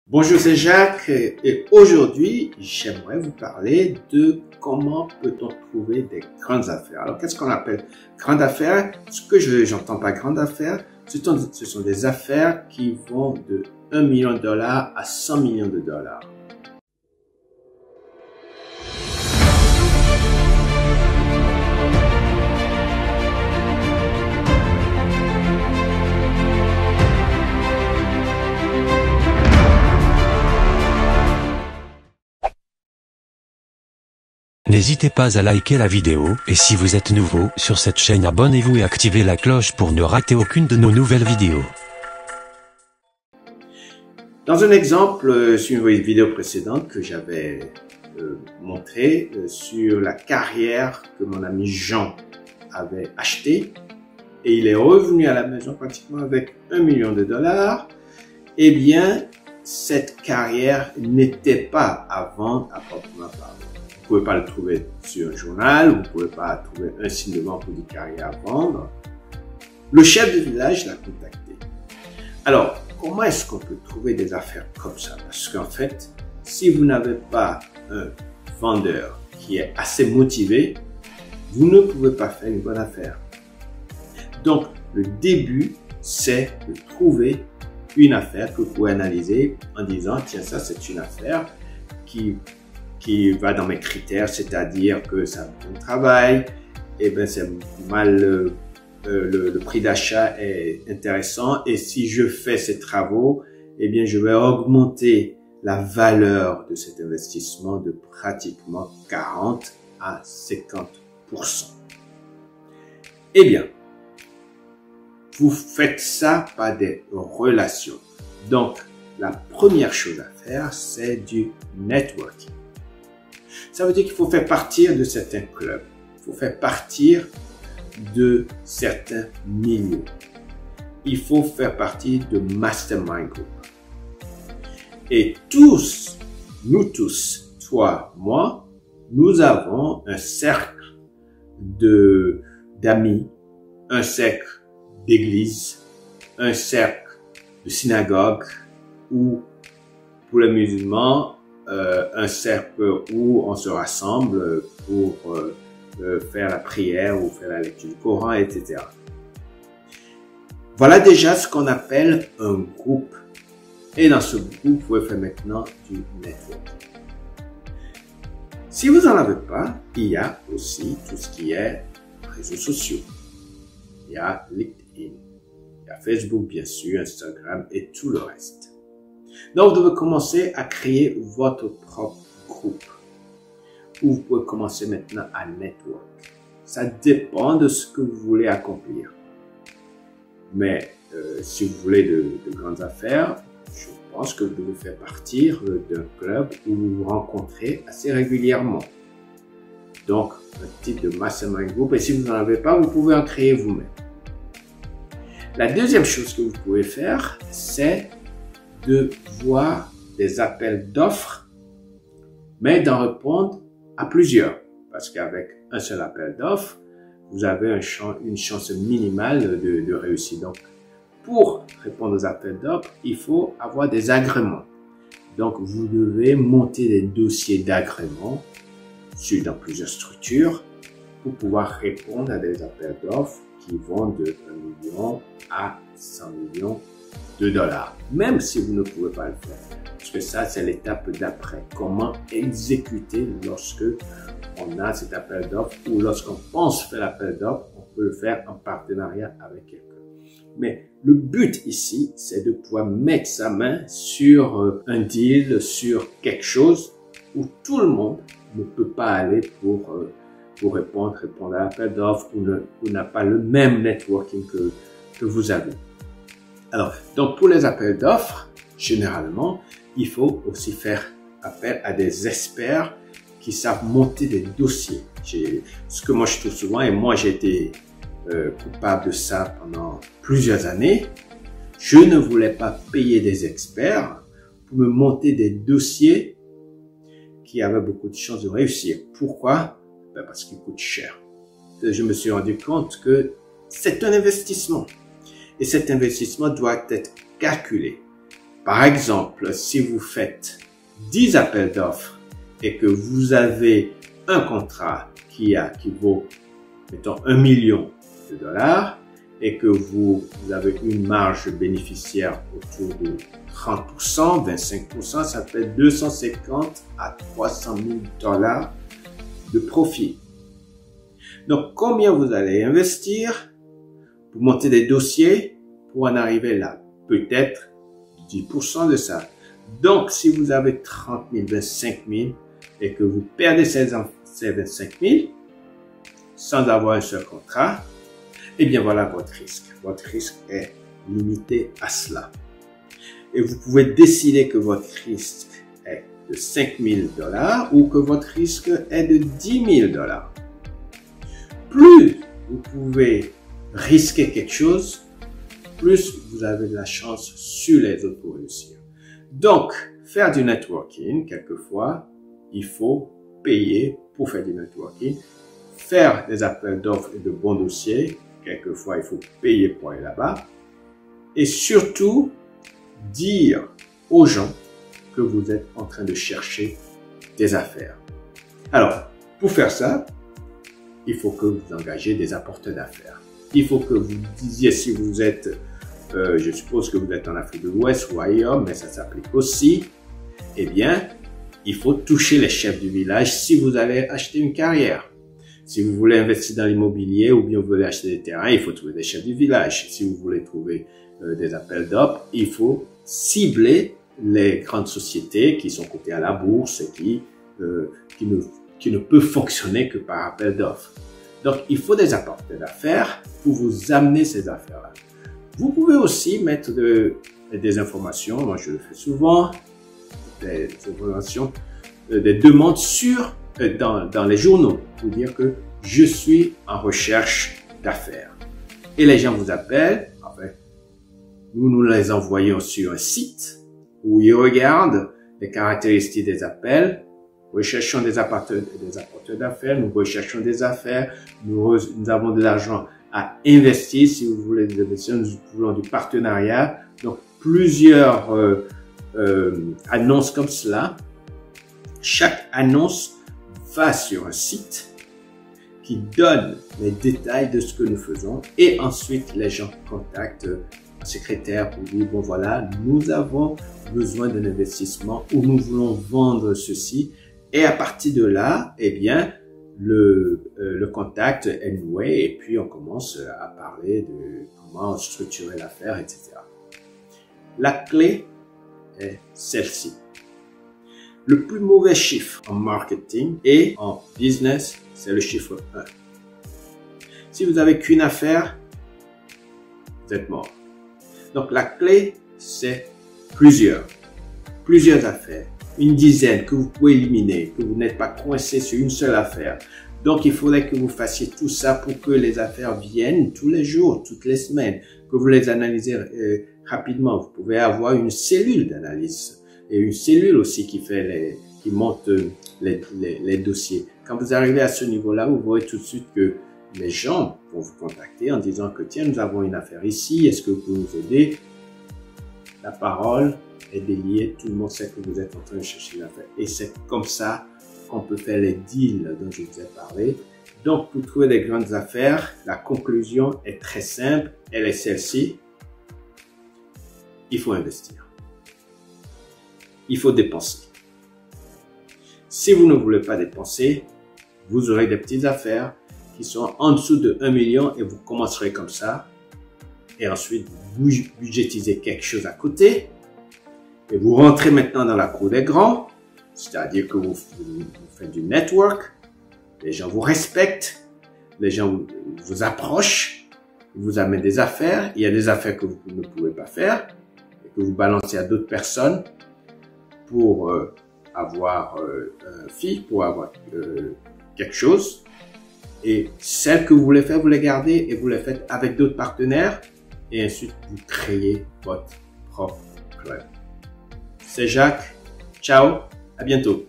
Bonjour, c'est Jacques et aujourd'hui, j'aimerais vous parler de comment peut-on trouver des grandes affaires. Alors, qu'est-ce qu'on appelle grandes affaires? Ce que j'entends par grandes affaires, ce sont des affaires qui vont de 1 million de dollars à 100 millions de dollars. N'hésitez pas à liker la vidéo, et si vous êtes nouveau sur cette chaîne, abonnez-vous et activez la cloche pour ne rater aucune de nos nouvelles vidéos. Dans un exemple sur une vidéo précédente que j'avais montré sur la carrière que mon ami Jean avait achetée, et il est revenu à la maison pratiquement avec 1 million de dollars, eh bien, cette carrière n'était pas à vendre à proprement parler. Vous ne pouvez pas le trouver sur un journal, vous ne pouvez pas trouver un signe de vente pour une carrière à vendre. Le chef de village l'a contacté. Alors, comment est-ce qu'on peut trouver des affaires comme ça? Parce qu'en fait, si vous n'avez pas un vendeur qui est assez motivé, vous ne pouvez pas faire une bonne affaire. Donc, le début, c'est de trouver une affaire que vous pouvez analyser en disant, tiens, ça c'est une affaire qui va dans mes critères, c'est-à-dire que ça me bon travail, et ben c'est mal, le prix d'achat est intéressant, et si je fais ces travaux, eh bien je vais augmenter la valeur de cet investissement de pratiquement 40 à 50%. Eh bien, vous faites ça par des relations. Donc, la première chose à faire, c'est du networking. Ça veut dire qu'il faut faire partie de certains clubs, il faut faire partie de certains milieux. Il faut faire partie de mastermind group. Et tous, nous tous, toi, moi, nous avons un cercle d'amis, un cercle d'église, un cercle de synagogue, ou pour les musulmans, un cercle où on se rassemble pour faire la prière ou faire la lecture du Coran, etc. Voilà déjà ce qu'on appelle un groupe. Et dans ce groupe, vous pouvez faire maintenant du network. Si vous n'en avez pas, il y a aussi tout ce qui est réseaux sociaux. Il y a LinkedIn, il y a Facebook bien sûr, Instagram et tout le reste. Donc, vous devez commencer à créer votre propre groupe. Ou vous pouvez commencer maintenant à network. Ça dépend de ce que vous voulez accomplir. Mais si vous voulez de grandes affaires, je pense que vous devez faire partie d'un club où vous vous rencontrez assez régulièrement. Donc, un type de mastermind group. Et si vous n'en avez pas, vous pouvez en créer vous-même. La deuxième chose que vous pouvez faire, c'est de voir des appels d'offres, mais d'en répondre à plusieurs. Parce qu'avec un seul appel d'offres, vous avez une chance minimale de réussir. Donc, pour répondre aux appels d'offres, il faut avoir des agréments. Donc, vous devez monter des dossiers d'agrément dans plusieurs structures pour pouvoir répondre à des appels d'offres qui vont de 1 million à 100 millions de dollars, même si vous ne pouvez pas le faire. Parce que ça, c'est l'étape d'après. Comment exécuter lorsque on a cet appel d'offres ou lorsqu'on pense faire l'appel d'offres, on peut le faire en partenariat avec quelqu'un. Mais le but ici, c'est de pouvoir mettre sa main sur un deal, sur quelque chose où tout le monde ne peut pas aller pour répondre à l'appel d'offres ou n'a pas le même networking que vous avez. Alors, donc pour les appels d'offres, généralement, il faut aussi faire appel à des experts qui savent monter des dossiers. Ce que moi je trouve souvent, et moi j'ai été coupable de ça pendant plusieurs années, je ne voulais pas payer des experts pour me monter des dossiers qui avaient beaucoup de chances de réussir. Pourquoi? Ben parce qu'ils coûtent cher. Je me suis rendu compte que c'est un investissement. Et cet investissement doit être calculé. Par exemple, si vous faites 10 appels d'offres et que vous avez un contrat qui vaut, mettons, 1 million de dollars et que vous avez une marge bénéficiaire autour de 30%, 25%, ça fait 250 à 300 000 dollars de profit. Donc, combien vous allez investir pour monter des dossiers pour en arriver là? Peut-être 10% de ça. Donc, si vous avez 30 000, 25 000 et que vous perdez ces 25 000 sans avoir un seul contrat, eh bien, voilà votre risque. Votre risque est limité à cela. Et vous pouvez décider que votre risque est de 5 000 dollars ou que votre risque est de 10 000 dollars. Plus vous pouvez risquer quelque chose, plus vous avez de la chance sur les autres pour réussir. Donc, faire du networking, quelquefois, il faut payer pour faire du networking. Faire des appels d'offres et de bons dossiers, quelquefois, il faut payer pour aller là-bas. Et surtout, dire aux gens que vous êtes en train de chercher des affaires. Alors, pour faire ça, il faut que vous engagez des apporteurs d'affaires. Il faut que vous disiez si vous êtes, je suppose que vous êtes en Afrique de l'Ouest ou ailleurs, mais ça s'applique aussi. Eh bien, il faut toucher les chefs du village si vous allez acheter une carrière. Si vous voulez investir dans l'immobilier ou bien vous voulez acheter des terrains, il faut trouver des chefs du village. Si vous voulez trouver des appels d'offres, il faut cibler les grandes sociétés qui sont cotées à la bourse et qui ne peuvent fonctionner que par appel d'offres. Donc, il faut des apporteurs d'affaires pour vous amener ces affaires-là. Vous pouvez aussi mettre des informations, moi je le fais souvent, des informations, des demandes dans les journaux pour dire que je suis en recherche d'affaires. Et les gens vous appellent, enfin, nous les envoyons sur un site où ils regardent les caractéristiques des appels. Recherchons des apporteurs d'affaires, nous recherchons des affaires, nous avons de l'argent à investir. Si vous voulez des investissements, nous voulons du partenariat. Donc, plusieurs annonces comme cela. Chaque annonce va sur un site qui donne les détails de ce que nous faisons et ensuite les gens contactent un secrétaire pour dire bon voilà, nous avons besoin d'un investissement ou nous voulons vendre ceci. Et à partir de là, eh bien, le contact est noué et puis on commence à parler de comment structurer l'affaire, etc. La clé est celle-ci. Le plus mauvais chiffre en marketing et en business, c'est le chiffre 1. Si vous n'avez qu'une affaire, vous êtes mort. Donc la clé, c'est plusieurs affaires. Une dizaine que vous pouvez éliminer, que vous n'êtes pas coincé sur une seule affaire. Donc, il faudrait que vous fassiez tout ça pour que les affaires viennent tous les jours, toutes les semaines, que vous les analysez rapidement. Vous pouvez avoir une cellule d'analyse et une cellule aussi qui monte les dossiers. Quand vous arrivez à ce niveau-là, vous voyez tout de suite que les gens vont vous contacter en disant que tiens, nous avons une affaire ici, est-ce que vous pouvez nous aider? La parole est déliée, tout le monde sait que vous êtes en train de chercher l'affaire. Et c'est comme ça qu'on peut faire les deals dont je vous ai parlé. Donc, pour trouver des grandes affaires, la conclusion est très simple, elle est celle-ci. Il faut investir. Il faut dépenser. Si vous ne voulez pas dépenser, vous aurez des petites affaires qui sont en dessous de 1 million et vous commencerez comme ça. Et ensuite, vous budgétisez quelque chose à côté. Et vous rentrez maintenant dans la cour des grands, c'est-à-dire que vous faites du network, les gens vous respectent, les gens vous approchent, ils vous amènent des affaires, il y a des affaires que vous ne pouvez pas faire, et que vous balancez à d'autres personnes pour avoir un fee, pour avoir quelque chose. Et celles que vous voulez faire, vous les gardez et vous les faites avec d'autres partenaires, et ensuite vous créez votre propre club. C'est Jacques. Ciao. À bientôt.